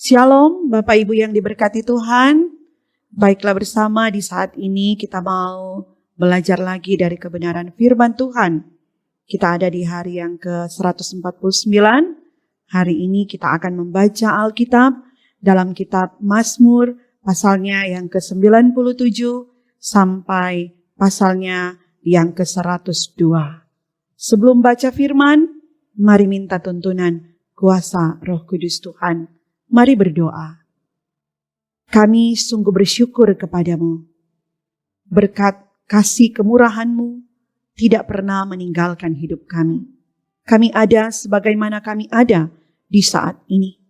Shalom Bapak Ibu yang diberkati Tuhan. Baiklah, bersama di saat ini kita mau belajar lagi dari kebenaran firman Tuhan. Kita ada di hari yang ke-149. Hari ini kita akan membaca Alkitab dalam kitab Mazmur pasalnya yang ke-97 sampai pasalnya yang ke-102. Sebelum baca firman, mari minta tuntunan kuasa Roh Kudus Tuhan. Mari berdoa. Kami sungguh bersyukur kepadamu. Berkat kasih kemurahan-Mu tidak pernah meninggalkan hidup kami. Kami ada sebagaimana kami ada di saat ini.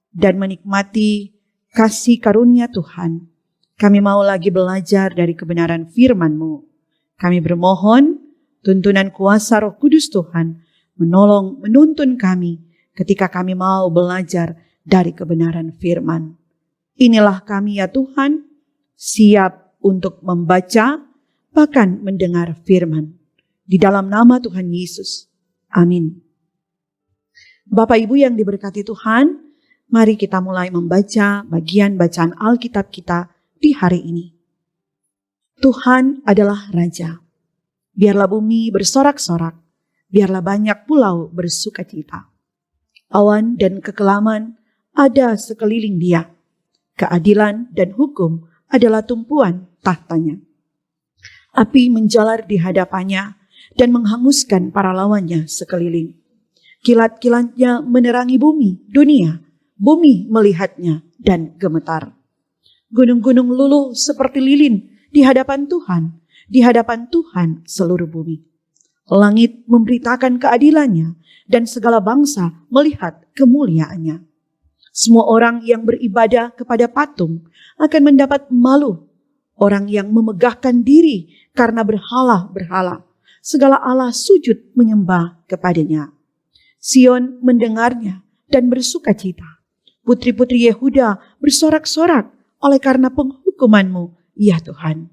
Dan menikmati kasih karunia Tuhan. Kami mau lagi belajar dari kebenaran firman-Mu. Kami bermohon tuntunan kuasa Roh Kudus Tuhan menolong menuntun kami ketika kami mau belajar dari kebenaran firman. Inilah kami ya Tuhan, siap untuk membaca, bahkan mendengar firman. Di dalam nama Tuhan Yesus. Amin. Bapak Ibu yang diberkati Tuhan, mari kita mulai membaca bagian bacaan Alkitab kita di hari ini. Tuhan adalah Raja. Biarlah bumi bersorak-sorak, biarlah banyak pulau bersukacita. Awan dan kekelaman ada sekeliling Dia. Keadilan dan hukum adalah tumpuan tahtanya. Api menjalar di hadapannya dan menghanguskan para lawannya sekeliling. Kilat-kilatnya menerangi bumi, dunia. Bumi melihatnya dan gemetar. Gunung-gunung luluh seperti lilin di hadapan Tuhan seluruh bumi. Langit memberitakan keadilannya dan segala bangsa melihat kemuliaannya. Semua orang yang beribadah kepada patung akan mendapat malu. Orang yang memegahkan diri karena berhala-berhala, segala Allah sujud menyembah kepadanya. Sion mendengarnya dan bersukacita. Putri-putri Yehuda bersorak-sorak oleh karena penghukuman-Mu, ya Tuhan.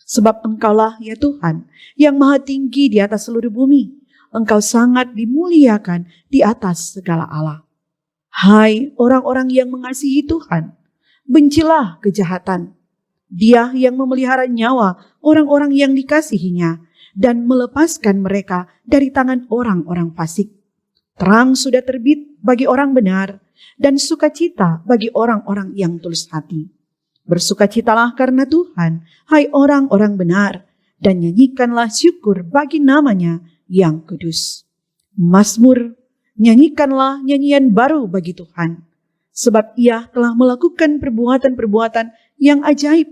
Sebab Engkaulah ya Tuhan yang maha tinggi di atas seluruh bumi. Engkau sangat dimuliakan di atas segala Allah. Hai orang-orang yang mengasihi Tuhan, bencilah kejahatan. Dia yang memelihara nyawa orang-orang yang dikasihinya dan melepaskan mereka dari tangan orang-orang fasik. Terang sudah terbit bagi orang benar dan sukacita bagi orang-orang yang tulus hati. Bersukacitalah karena Tuhan, hai orang-orang benar, dan nyanyikanlah syukur bagi namanya yang kudus. Mazmur, nyanyikanlah nyanyian baru bagi Tuhan, sebab Ia telah melakukan perbuatan-perbuatan yang ajaib.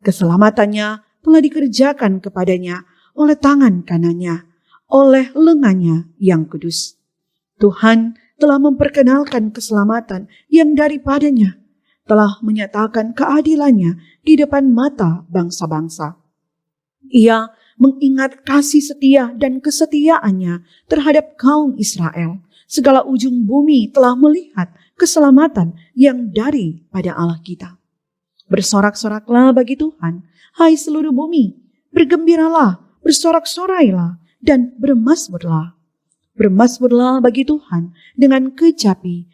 Keselamatannya telah dikerjakan kepadanya oleh tangan kanannya, oleh lengannya yang kudus. Tuhan telah memperkenalkan keselamatan yang daripadanya, telah menyatakan keadilannya di depan mata bangsa-bangsa. Ia mengingat kasih setia dan kesetiaannya terhadap kaum Israel. Segala ujung bumi telah melihat keselamatan yang daripada Allah kita. Bersorak-soraklah bagi Tuhan, hai seluruh bumi. Bergembiralah, bersorak-sorailah, dan bermazmurlah. Bermazmurlah bagi Tuhan dengan kecapi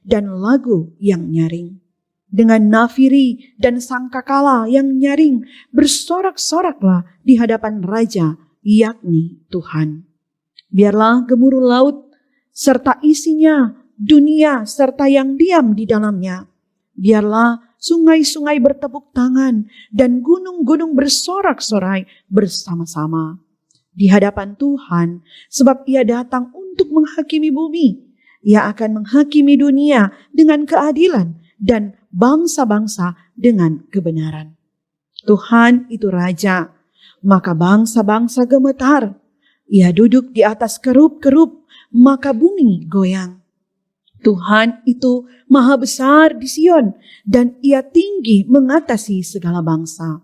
dan lagu yang nyaring. Dengan nafiri dan sangkakala yang nyaring, bersorak-soraklah di hadapan Raja, yakni Tuhan. Biarlah gemuruh laut serta isinya, dunia serta yang diam di dalamnya. Biarlah sungai-sungai bertepuk tangan dan gunung-gunung bersorak-sorai bersama-sama di hadapan Tuhan, sebab Ia datang untuk menghakimi bumi. Ia akan menghakimi dunia dengan keadilan dan bangsa-bangsa dengan kebenaran. Tuhan itu Raja, maka bangsa-bangsa gemetar. Ia duduk di atas kerub-kerub, maka bumi goyang. Tuhan itu maha besar di Sion, dan Ia tinggi mengatasi segala bangsa.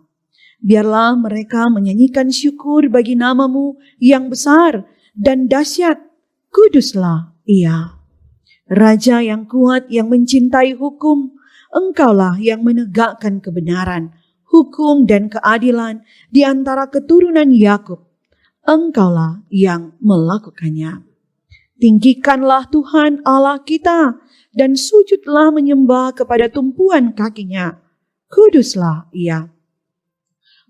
Biarlah mereka menyanyikan syukur bagi nama-Mu yang besar dan dahsyat. Kuduslah Ia. Raja yang kuat yang mencintai hukum, Engkaulah yang menegakkan kebenaran, hukum dan keadilan di antara keturunan Yakub. Engkaulah yang melakukannya. Tinggikanlah Tuhan Allah kita dan sujudlah menyembah kepada tumpuan kakinya. Kuduslah Ia.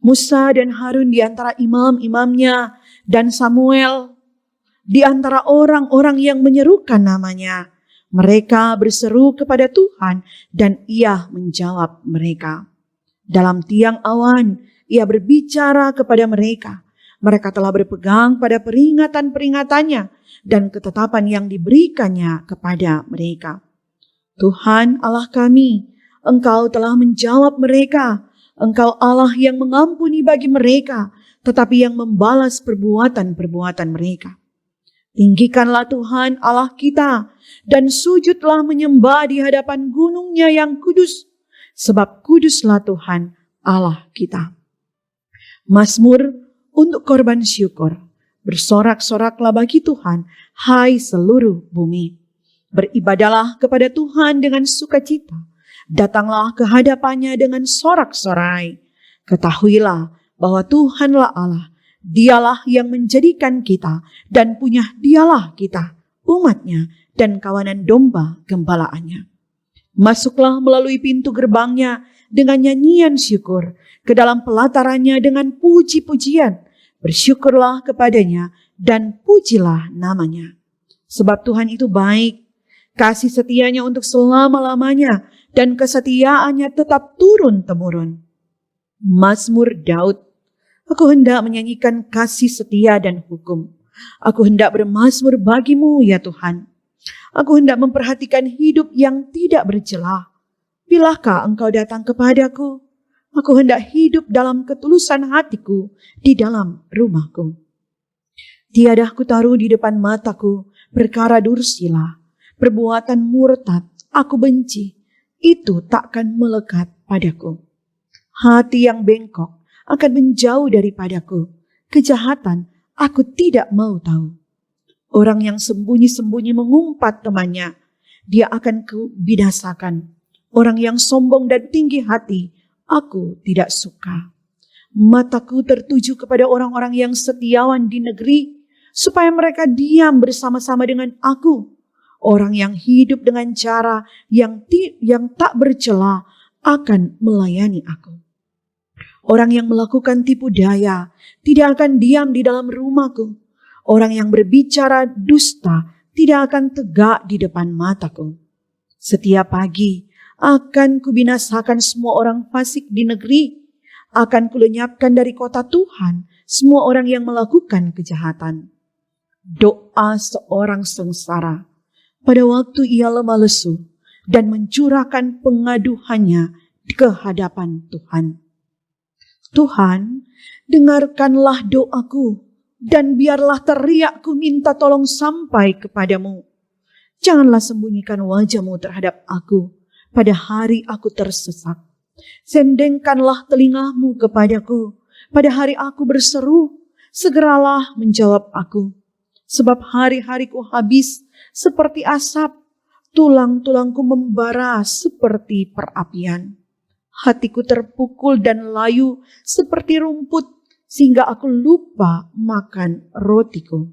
Musa dan Harun di antara imam-imamnya dan Samuel di antara orang-orang yang menyerukan namanya. Mereka berseru kepada Tuhan dan Ia menjawab mereka. Dalam tiang awan Ia berbicara kepada mereka. Mereka telah berpegang pada peringatan-peringatannya dan ketetapan yang diberikannya kepada mereka. Tuhan Allah kami, Engkau telah menjawab mereka. Engkau Allah yang mengampuni bagi mereka, tetapi yang membalas perbuatan-perbuatan mereka. Tinggikanlah Tuhan Allah kita dan sujudlah menyembah di hadapan gunung-Nya yang kudus, sebab kuduslah Tuhan Allah kita. Mazmur untuk korban syukur. Bersorak-soraklah bagi Tuhan, hai seluruh bumi. Beribadalah kepada Tuhan dengan sukacita. Datanglah ke hadapannya dengan sorak-sorai. Ketahuilah bahwa Tuhanlah Allah. Dialah yang menjadikan kita dan punya Dialah kita, umatnya dan kawanan domba gembalaannya. Masuklah melalui pintu gerbangnya dengan nyanyian syukur, ke dalam pelatarannya dengan puji-pujian. Bersyukurlah kepadanya dan pujilah namanya. Sebab Tuhan itu baik, kasih setianya untuk selama-lamanya dan kesetiaannya tetap turun-temurun. Mazmur Daud. Aku hendak menyanyikan kasih setia dan hukum. Aku hendak bermazmur bagimu ya Tuhan. Aku hendak memperhatikan hidup yang tidak bercelah. Bilakah Engkau datang kepadaku? Aku hendak hidup dalam ketulusan hatiku di dalam rumahku. Tiada aku taruh di depan mataku perkara dursila, perbuatan murtad aku benci, itu takkan melekat padaku. Hati yang bengkok akan menjauh daripadaku. Kejahatan aku tidak mau tahu. Orang yang sembunyi-sembunyi mengumpat temannya, dia akan kubinasakan. Orang yang sombong dan tinggi hati, aku tidak suka. Mataku tertuju kepada orang-orang yang setiawan di negeri, supaya mereka diam bersama-sama dengan aku. Orang yang hidup dengan cara yang tak bercela akan melayani aku. Orang yang melakukan tipu daya tidak akan diam di dalam rumahku. Orang yang berbicara dusta tidak akan tegak di depan mataku. Setiap pagi akan kubinasakan semua orang fasik di negeri. Akan kulenyapkan dari kota Tuhan semua orang yang melakukan kejahatan. Doa seorang sengsara pada waktu ia lemah lesu dan mencurahkan pengaduhannya ke hadapan Tuhan. Tuhan, dengarkanlah doaku dan biarlah teriakku minta tolong sampai kepadamu. Janganlah sembunyikan wajah-Mu terhadap aku pada hari aku tersesat. Sendengkanlah telinga-Mu kepadaku pada hari aku berseru. Segeralah menjawab aku. Sebab hari-hariku habis seperti asap, tulang-tulangku membara seperti perapian. Hatiku terpukul dan layu seperti rumput, sehingga aku lupa makan rotiku.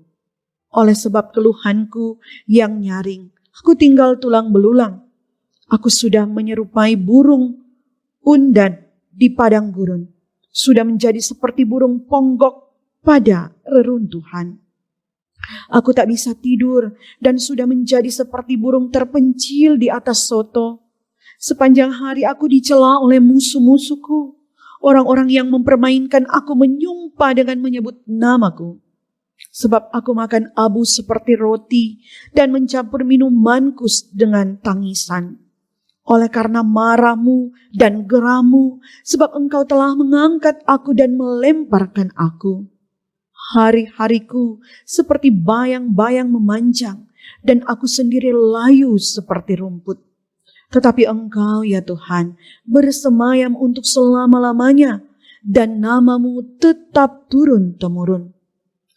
Oleh sebab keluhanku yang nyaring, aku tinggal tulang belulang. Aku sudah menyerupai burung undan di padang gurun, sudah menjadi seperti burung ponggok pada reruntuhan. Aku tak bisa tidur dan sudah menjadi seperti burung terpencil di atas soto. Sepanjang hari aku dicela oleh musuh-musuhku. Orang-orang yang mempermainkan aku menyumpah dengan menyebut namaku. Sebab aku makan abu seperti roti dan mencampur minumanku dengan tangisan. Oleh karena marah-Mu dan geram-Mu, sebab Engkau telah mengangkat aku dan melemparkan aku. Hari-hariku seperti bayang-bayang memanjang dan aku sendiri layu seperti rumput. Tetapi Engkau ya Tuhan bersemayam untuk selama-lamanya dan nama-Mu tetap turun-temurun.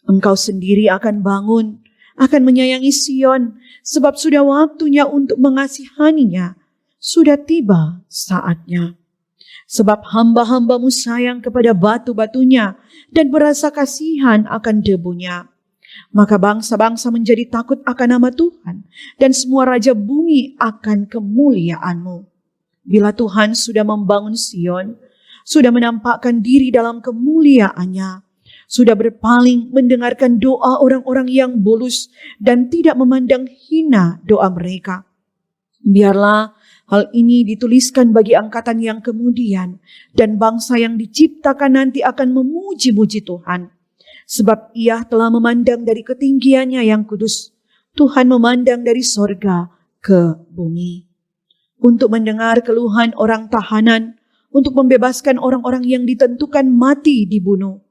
Engkau sendiri akan bangun, akan menyayangi Sion sebab sudah waktunya untuk mengasihaninya. sudah tiba saatnya. Sebab hamba-hambamu sayang kepada batu-batunya dan berasa kasihan akan debunya. Maka bangsa-bangsa menjadi takut akan nama Tuhan, dan semua raja bumi akan kemuliaan-Mu. Bila Tuhan sudah membangun Sion, sudah menampakkan diri dalam kemuliaan-Nya, sudah berpaling mendengarkan doa orang-orang yang bulus dan tidak memandang hina doa mereka. Biarlah hal ini dituliskan bagi angkatan yang kemudian, dan bangsa yang diciptakan nanti akan memuji-muji Tuhan. Sebab Ia telah memandang dari ketinggiannya yang kudus. Tuhan memandang dari sorga ke bumi. Untuk mendengar keluhan orang tahanan, untuk membebaskan orang-orang yang ditentukan mati dibunuh.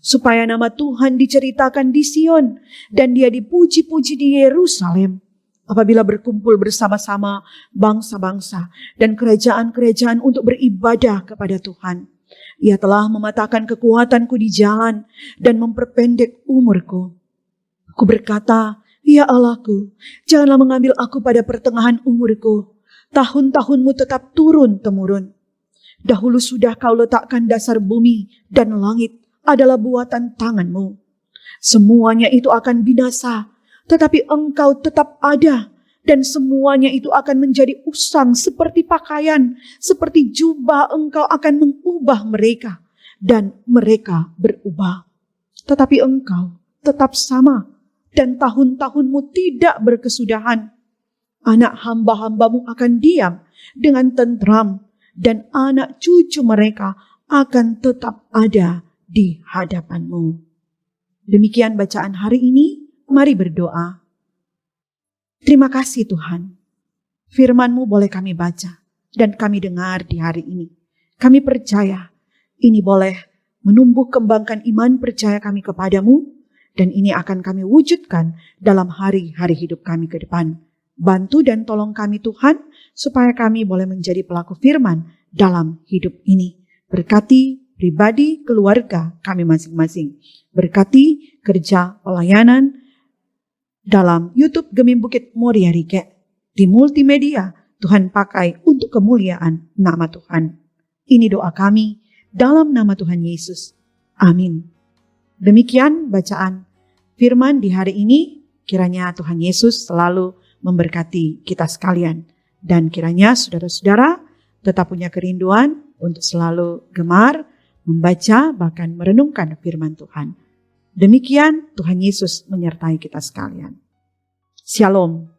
Supaya nama Tuhan diceritakan di Sion, dan Dia dipuji-puji di Yerusalem. Apabila berkumpul bersama-sama bangsa-bangsa dan kerajaan-kerajaan untuk beribadah kepada Tuhan. Ia telah mematahkan kekuatanku di jalan dan memperpendek umurku. Aku berkata, ya Allahku, janganlah mengambil aku pada pertengahan umurku. Tahun-tahunmu tetap turun-temurun. Dahulu sudah kau letakkan dasar bumi dan langit adalah buatan tanganmu. Semuanya itu akan binasa, tetapi engkau tetap ada. Dan semuanya itu akan menjadi usang seperti pakaian, seperti jubah engkau akan mengubah mereka. Dan mereka berubah. Tetapi engkau tetap sama, dan tahun-tahunmu tidak berkesudahan. Anak hamba-hambamu akan diam dengan tentram, dan anak cucu mereka akan tetap ada di hadapanmu. Demikian bacaan hari ini, mari berdoa. Terima kasih Tuhan, firman-Mu boleh kami baca dan kami dengar di hari ini. Kami percaya ini boleh menumbuh kembangkan iman percaya kami kepadamu, dan ini akan kami wujudkan dalam hari-hari hidup kami ke depan. Bantu dan tolong kami Tuhan, supaya kami boleh menjadi pelaku firman dalam hidup ini. Berkati pribadi, keluarga kami masing-masing. Berkati kerja pelayanan dalam YouTube Gemim Bukit Moria Rike. Di multimedia Tuhan pakai untuk kemuliaan nama Tuhan. Ini doa kami dalam nama Tuhan Yesus. Amin. Demikian bacaan firman di hari ini. Kiranya Tuhan Yesus selalu memberkati kita sekalian. Dan kiranya saudara-saudara tetap punya kerinduan untuk selalu gemar membaca bahkan merenungkan firman Tuhan. Demikian Tuhan Yesus menyertai kita sekalian. Shalom.